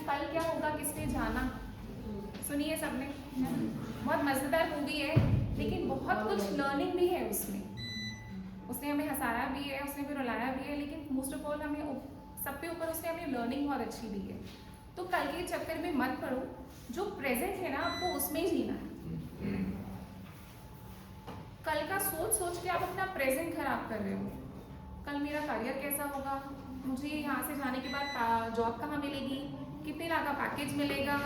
कल क्या होगा किसने जाना। सुनिए सबने, बहुत मज़ेदार मूवी है लेकिन बहुत कुछ लर्निंग भी है उसमें। उसने हमें हंसाया भी है, उसने भी रुलाया भी है, लेकिन मोस्ट ऑफ ऑल हमें सब पे ऊपर उसने हमें लर्निंग बहुत अच्छी दी है। तो कल के चक्कर में मत पड़ो, जो प्रेजेंट है ना आपको उसमें ही जीना है। कल का सोच सोच के आप अपना प्रेजेंट खराब कर रहे हो। कल मेरा करियर कैसा होगा, मुझे यहाँ से जाने के बाद जॉब कहाँ मिलेगी, कितने लाख का पैकेज मिलेगा,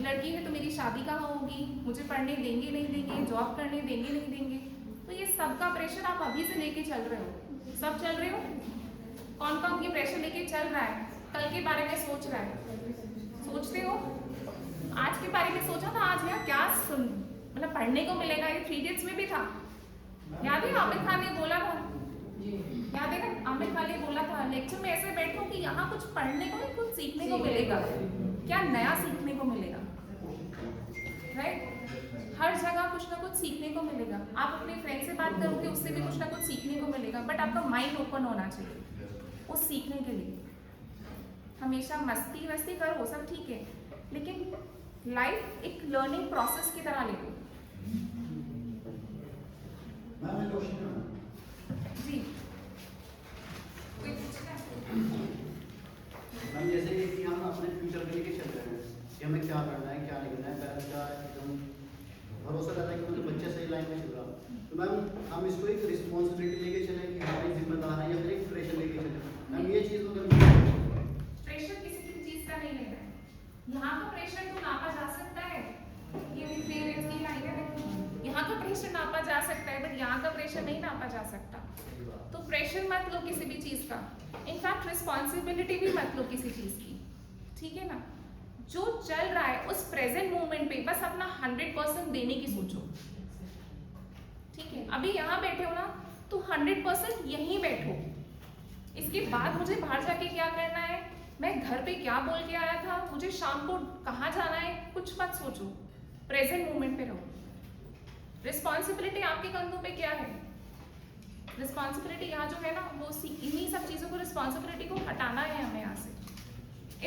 लड़की है तो मेरी शादी कहाँ होगी, मुझे पढ़ने देंगे नहीं देंगे, जॉब करने देंगे नहीं देंगे। तो ये सबका प्रेशर आप अभी से लेके चल रहे हो। सब चल रहे हो? कौन कौन ये प्रेशर लेके चल रहा है? कल के बारे में सोच रहा है? सोचते हो? आज के बारे में सोचा था? आज यहाँ क्या मतलब पढ़ने को मिलेगा? ये 3 इडियट्स में भी था, याद है? आमिर खान ने बोला था, याद है ना? आमिर खान ने बोला था लेक्चर में ऐसे बैठो कि यहाँ कुछ पढ़ने को नहीं, कुछ सीखने को मिलेगा। क्या नया सीखने को मिलेगा? राइट? हर जगह कुछ ना कुछ सीखने को मिलेगा। आप अपने फ्रेंड से बात करोगे, उससे भी कुछ ना कुछ सीखने को मिलेगा, बट आपका माइंड ओपन होना चाहिए उस सीखने के लिए। हमेशा मस्ती वस्ती करो, सब ठीक है, लेकिन लाइफ एक लर्निंग प्रोसेस की तरह ले लो। जी मैम जैसे कि हम अपने फ्यूचर के लेके चल रहे हैं कि हमें क्या करना है क्या नहीं करना है, पेरेंट्स का एकदम भरोसा रहता है कि मतलब बच्चा सही लाइन में चल रहा। तो मैम हम इसको एक रिस्पॉन्सिबिलिटी लेके चले कि हमारी जिम्मेदार है या फिर एक प्रेशर लेके चले। मैम ये चीज़ तो प्रेशर किसी चीज का नहीं लेना है। यहाँ का प्रेशर तो नापा जा सकता है, ये भी पेरेंट्स की लाइन है। यहाँ का प्रेशर नापा जा सकता है, बट यहाँ का प्रेशर नहीं नापा जा सकता। तो प्रेशर मत लो किसी भी चीज का, इनफैक्ट रिस्पॉन्सिबिलिटी भी मत लो किसी चीज की, ठीक है ना? जो चल रहा है उस प्रेजेंट मोमेंट पे बस अपना 100% देने की सोचो, ठीक है? अभी यहाँ बैठे हो ना, तो 100% यहीं बैठो। इसके बाद मुझे बाहर जाके क्या करना है, मैं घर पे क्या बोल के आया था, मुझे शाम को कहाँ जाना है, कुछ मत सोचो, प्रेजेंट मोमेंट पे रहो। रिस्पॉन्सिबिलिटी आपके कंधों पे क्या है? रिस्पॉन्सिबिलिटी यहाँ जो है ना, वो इन्हीं सब चीज़ों को, रिस्पॉन्सिबिलिटी को हटाना है हमें यहाँ से,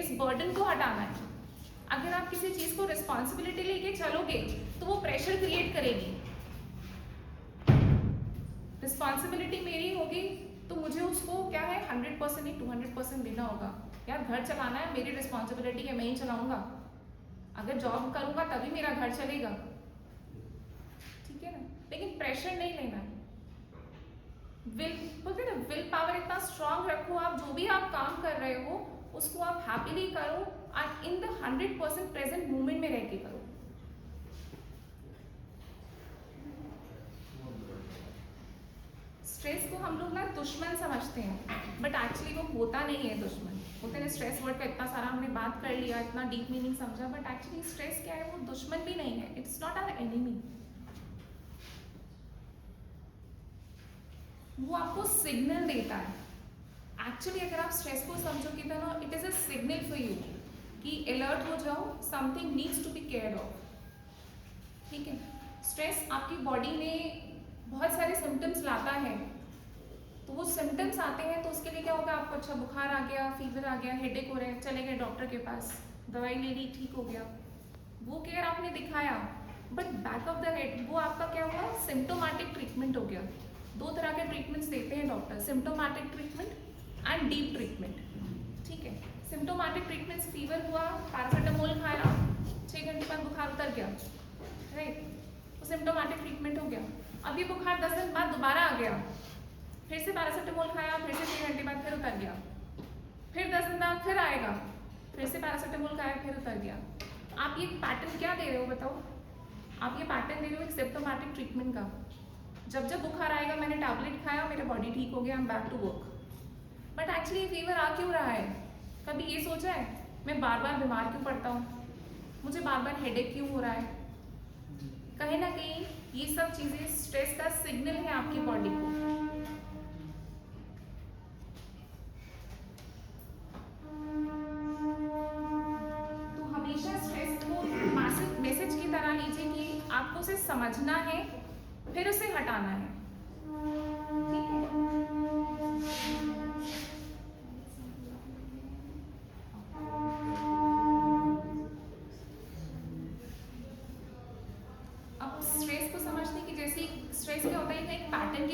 इस बर्डन को हटाना है। अगर आप किसी चीज़ को रिस्पॉन्सिबिलिटी लेके चलोगे तो वो प्रेशर क्रिएट करेगी। रिस्पॉन्सिबिलिटी मेरी होगी तो मुझे उसको क्या है 100% नहीं 200% देना होगा। यार घर चलाना है, मेरी रिस्पॉन्सिबिलिटी है, मैं ही चलाऊंगा। अगर जॉब करूंगा तभी मेरा घर चलेगा, ठीक है ना? लेकिन प्रेशर नहीं लेना है। विल बोलते ना, विल पावर इतना स्ट्रांग रखो, आप जो भी आप काम कर रहे हो उसको आप हैप्पीली करो और इन द 100% प्रेजेंट मोमेंट में रह के करो। स्ट्रेस को हम लोग ना दुश्मन समझते हैं, बट एक्चुअली वो होता नहीं है दुश्मन। होते ना, स्ट्रेस वर्ड का इतना सारा हमने बात कर लिया, इतना डीप मीनिंग समझा, बट एक्चुअली स्ट्रेस क्या है, वो दुश्मन भी नहीं है। It's not our enemy. वो आपको सिग्नल देता है। एक्चुअली अगर आप स्ट्रेस को समझोगे तो ना, it is a signal for you कि अलर्ट हो जाओ, something needs to be cared of, ठीक है? स्ट्रेस आपकी बॉडी में बहुत सारे सिम्टम्स लाता है, तो वो सिम्टम्स आते हैं तो उसके लिए क्या होगा, आपको अच्छा बुखार आ गया, फीवर आ गया, हेडेक हो रहे हैं, चले गए डॉक्टर के पास, दवाई ले ली, ठीक हो गया, वो केयर आपने दिखाया, but back of the head वो आपका क्या हुआ, सिम्टोमेटिक ट्रीटमेंट हो गया। 2 तरह के ट्रीटमेंट्स देते हैं doctor, symptomatic treatment and deep treatment, ठीक है? सिम्टोमेटिक ट्रीटमेंट्स, फीवर हुआ, पैरासिटामोल खाया, 6 घंटे बाद बुखार उतर गया, राइट? तो सिम्टोमेटिक ट्रीटमेंट हो गया। अब ये बुखार 10 दिन बाद दोबारा आ गया, फिर से पैरासिटामोल खाया, फिर से 6 घंटे बाद फिर उतर गया, फिर 10 दिन बाद फिर आएगा, फिर से पैरासिटामोल खाया, फिर उतर गया। आप ये पैटर्न क्या दे रहे हो बताओ? आप ये पैटर्न दे रहे हो एक सिम्टोमेटिक ट्रीटमेंट का। जब जब बुखार आएगा, मैंने टैबलेट खाया, मेरा बॉडी ठीक हो गया, I am back to work. But actually fever आ क्यों रहा है? कभी ये सोचा है मैं बार बार बीमार क्यों पड़ता हूँ, मुझे बार बार हेडेक क्यों हो रहा है? कहीं ना कहीं ये सब चीज़ें स्ट्रेस का सिग्नल है आपकी बॉडी को। तो हमेशा स्ट्रेस को मैसेज की तरह लीजिए कि आपको उसे समझना है, फिर उसे हटाना है, ठीक है?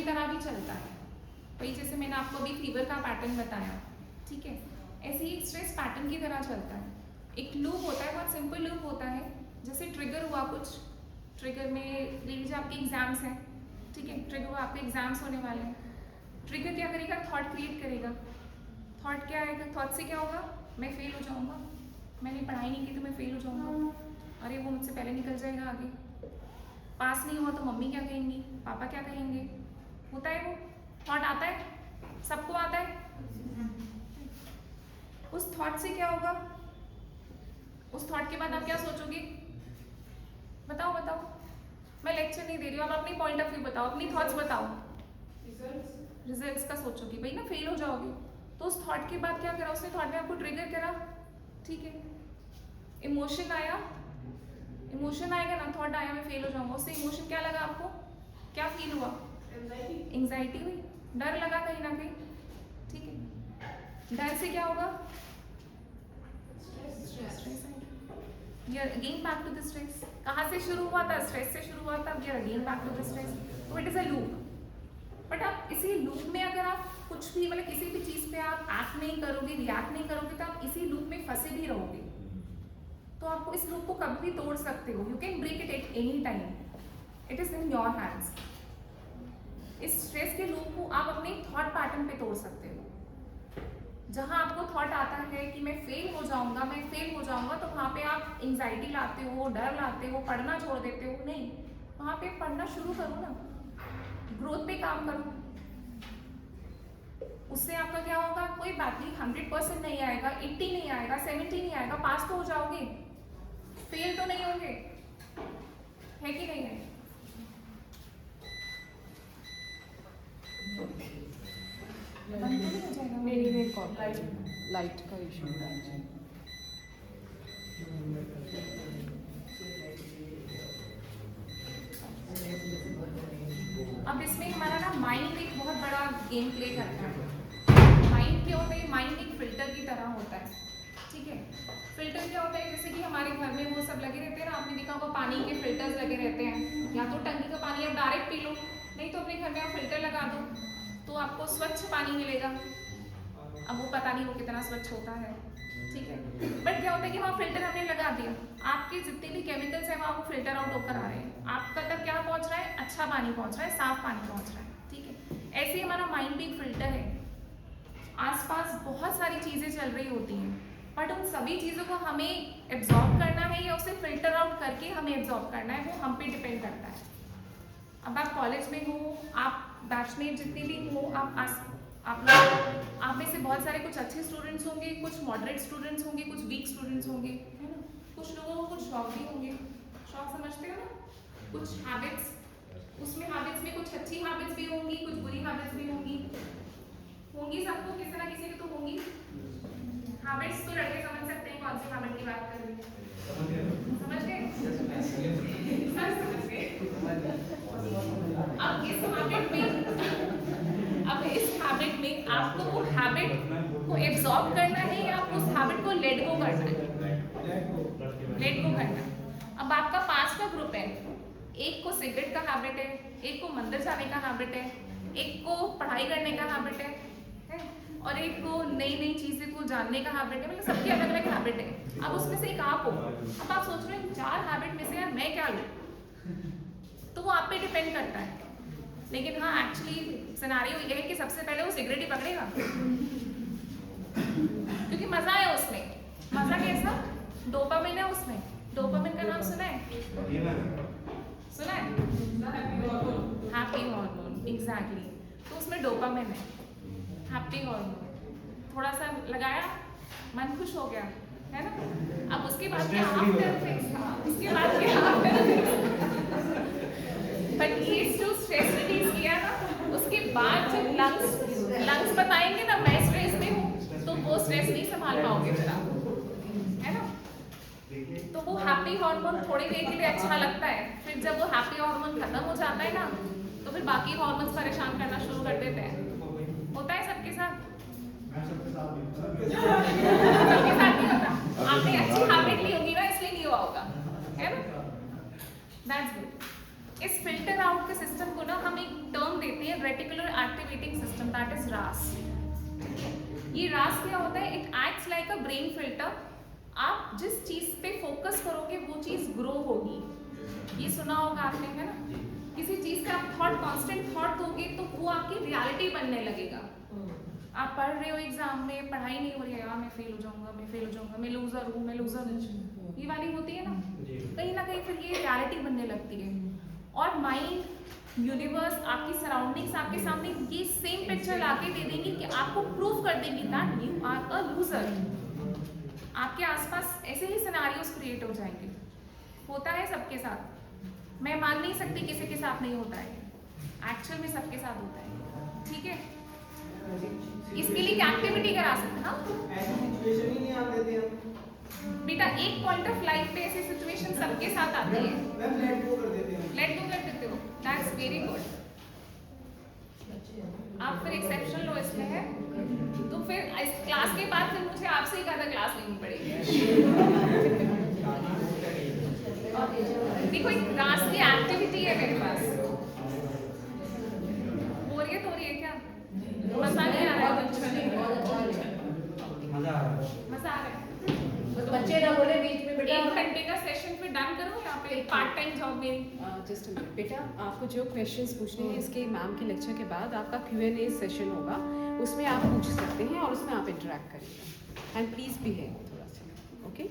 तरह भी चलता है। वही जैसे मैंने आपको अभी फीवर का पैटर्न बताया, ठीक है, ऐसे ही स्ट्रेस पैटर्न की तरह चलता है। एक लूप होता है, बहुत सिंपल लूप होता है। जैसे ट्रिगर हुआ कुछ, ट्रिगर में ले लीजिए आपके एग्जाम्स हैं, ठीक है, ट्रिगर हुआ आपके एग्जाम्स होने वाले हैं। ट्रिगर क्या करेगा? थॉट क्रिएट करेगा। थॉट क्या आएगा? थॉट से क्या होगा? मैं फेल हो जाऊंगा, मैंने पढ़ाई नहीं की तो मैं फेल हो जाऊंगा, अरे वो मुझसे पहले निकल जाएगा आगे, पास नहीं हुआ तो मम्मी क्या कहेंगी, पापा क्या कहेंगे। होता है वो थॉट, आता है, सबको आता है। उस थॉट से क्या होगा? उस थॉट के बाद आप क्या सोचोगे? बताओ बताओ, मैं लेक्चर नहीं दे रही हूँ, आप अपनी पॉइंट ऑफ व्यू बताओ, अपनी थॉट्स बताओ। रिजल्ट्स का सोचोगे भाई ना, फेल हो जाओगे। तो उस थॉट के बाद क्या करा उसने? थॉट ने आपको ट्रिगर करा, ठीक है, इमोशन आया, इमोशन आएगा ना, थॉट आया मैं फेल हो जाऊंगा, उससे इमोशन क्या लगा आपको? क्या फील हुआ? एंजाइटी हुई, डर लगा कहीं ना कहीं, ठीक है। डर से क्या होगा? स्ट्रेस आएगा, again back to the stress. कहाँ से शुरू हुआ था? स्ट्रेस से शुरू हुआ था, again back to the stress. तो it is a loop. But आप इसी लूप में अगर आप कुछ भी मतलब किसी भी चीज पे आप एक्ट नहीं करोगे, रिएक्ट नहीं करोगे, तो आप इसी लूप में फंसे भी रहोगे। तो आपको इस लूप को कभी भी तोड़ सकते हो, you can break it at any time, it is in your hands. इस स्ट्रेस के लूप को आप अपने थॉट पैटर्न पे तोड़ सकते हो। जहां आपको थॉट आता है कि मैं फेल हो जाऊंगा, मैं फेल हो जाऊंगा, तो वहां पे आप एंजाइटी लाते हो, डर लाते हो, पढ़ना छोड़ देते हो। नहीं, वहां पे पढ़ना शुरू करो ना, ग्रोथ पे काम करो। उससे आपका क्या होगा? कोई बात नहीं, 100% नहीं आएगा, 80 नहीं आएगा, 70 नहीं आएगा, पास तो हो जाओगे, फेल तो नहीं होंगे, है कि नहीं है? बंद तो नहीं हो जाएगा? मेरी कॉल लाइट का इशू है। अब इसमें हमारा ना माइंड एक बहुत बड़ा गेम प्ले करता है। माइंड क्या होता है? माइंड एक फिल्टर की तरह होता है, ठीक है। फिल्टर क्या होता है? जैसे कि हमारे घर में वो सब लगे रहते हैं ना, आपने देखा होगा पानी के फिल्टर्स लगे रहते हैं, या तो टंकी का पानी आप डायरेक्ट पी लो, नहीं तो अपने घर में आप फिल्टर लगा दो, तो आपको स्वच्छ पानी मिलेगा। अब वो पता नहीं वो कितना स्वच्छ होता है, ठीक है, बट क्या होता है कि वहाँ फिल्टर हमने लगा दिया, आपके जितने भी केमिकल्स हैं वहाँ वो फिल्टर आउट होकर आ रहे हैं, आपका तक क्या पहुँच रहा है? अच्छा पानी पहुँच रहा है, साफ पानी पहुँच रहा है, ठीक है। ऐसे ही हमारा माइंड भी एक फिल्टर है। आसपास बहुत सारी चीज़ें चल रही होती हैं, बट उन सभी चीज़ों को हमें एब्जॉर्ब करना है या उसे फिल्टर आउट करके हमें एब्जॉर्ब करना है, वो हम पे डिपेंड करता है। अब आप कॉलेज में हो, आप बैचमेट जितने भी हो, आप में से बहुत सारे कुछ अच्छे स्टूडेंट्स होंगे, कुछ मॉडरेट स्टूडेंट्स होंगे, कुछ वीक स्टूडेंट्स होंगे, है ना। कुछ लोगों को कुछ शौक भी होंगे, शौक समझते हो ना, कुछ हैबिट्स, उसमें हैबिट्स में कुछ अच्छी हैबिट्स भी होंगी, कुछ बुरी हैबिट्स भी होंगी सबको, किसी ना किसी की तो होंगी। हैबिट्स तो लड़के समझ सकते हैं कौन सी हैबिट की बात कर रही है, समझ गए? अब इस हैबिट में आपको वो हैबिट को एब्जॉर्ब करना है या आपको उस हैबिट को लेट गो करना है? लेट गो करना है। अब आपका 5 का ग्रुप है, एक को सिगरेट का हैबिट है, एक को मंदिर जाने का हैबिट है, एक को पढ़ाई करने का हैबिट है, और एक को नई नई चीजें को जानने का हैबिट है, मतलब सबकी अलग अलग हैबिट है। अब उसमें से एक आप हो, अब आप सोच रहे हैं 4 हैबिट में से यार मैं क्या लूं, तो वो आप पे डिपेंड करता है। लेकिन हाँ, एक्चुअली सिनेरियो ये है कि सबसे पहले वो सिगरेट ही पकड़ेगा, क्योंकि मजा है उसमें। मजा कैसा? डोपामिन है उसमें। डोपामिन का नाम सुना है? सुना है? Happy hormone, exactly. तो उसमें डोपामिन है, हैप्पी हार्मोन। थोड़ा सा लगाया, मन खुश हो गया, है ना। अब उसके बाद क्या आफ्टर इफेक्ट्स, उसके बाद क्या आफ्टर इफेक्ट्स, बट ये जो स्ट्रेस रिलीज किया ना, उसके बाद जब लंग्स बताएंगे ना मैं स्ट्रेस में हूँ, तो वो स्ट्रेस नहीं संभाल पाओगे फिर आप, है ना। तो वो हैप्पी हार्मोन थोड़ी देर के लिए अच्छा लगता है, फिर जब वो हैप्पी हार्मोन खत्म हो जाता है ना, तो फिर बाकी हार्मोन्स परेशान करना शुरू कर देते हैं। होता है सबके साथ? सबके साथ नहीं होता। आपने अच्छी हैबिट ली होगी ना, इसलिए नहीं हुआ होगा, है ना। दैट्स गुड, इस फिल्टर आउट के सिस्टम को ना हम एक टर्म देते हैं reticular activating system, that is रास। ये रास क्या होता है? It acts like a brain filter. आप जिस चीज पे फोकस करोगे वो चीज ग्रो होगी। ये सुना होगा आपने, है ना? किसी चीज का आप थॉट, कांस्टेंट थॉट दोगे तो वो आपकी रियलिटी बनने लगेगा। आप पढ़ रहे हो एग्जाम में, पढ़ाई नहीं हो रही है, यार मैं फेल हो जाऊंगा, मैं फेल हो जाऊंगा, मैं लूजर हूँ, मैं लूजर हूँ, ये वाली होती है ना, कहीं ना कहीं फिर ये रियलिटी बनने लगती है। और माइंड, यूनिवर्स, आपकी सराउंडिंग्स आपके सामने ये सेम पिक्चर लाके दे देंगी कि आपको प्रूव कर देंगी that you are a loser. आपके आसपास ऐसे ही सिनेरियोस क्रिएट हो जाएंगे। होता है सबके साथ, मैं मान नहीं सकती किसी के साथ नहीं होता है, एक्चुअल में सबके साथ होता है। ठीक है, इसके लिए क्या एक्टिविटी करा सकते हैं हम? ऐसी सिचुएशन ही नहीं आने देते हम। बेटा एक पॉइंट ऑफ लाइफ पे ऐसी सिचुएशन सबके साथ आती है। मैम लेट गो कर देते हैं। लेट गो कर देते हो, दैट्स वेरी गुड। आप फिर एक्सेप्शन लो इसमें है, तो फिर इस क्लास के बाद फिर मुझे आपसे एक आधा क्लास लेनी पड़ेगी। देखो एक क्लास की एक्टिविटी है मेरे पास, बोरियत हो रही है क्या? मजा नहीं आ रहा है? मजा आ रहा है? बच्चे ना बोले बीच में बेटा। 1 घंटे का सेशन फिर डन करो, यहाँ पे पार्ट टाइम जॉब मेरी। जस्ट बेटा, आपको जो क्वेश्चंस पूछने हैं इसके मैम के लेक्चर के बाद आपका Q&A सेशन होगा, उसमें आप पूछ सकते हैं और उसमें आप इंटरेक्ट करिएगा। एंड प्लीज़ बिहेव थोड़ा सा, ओके?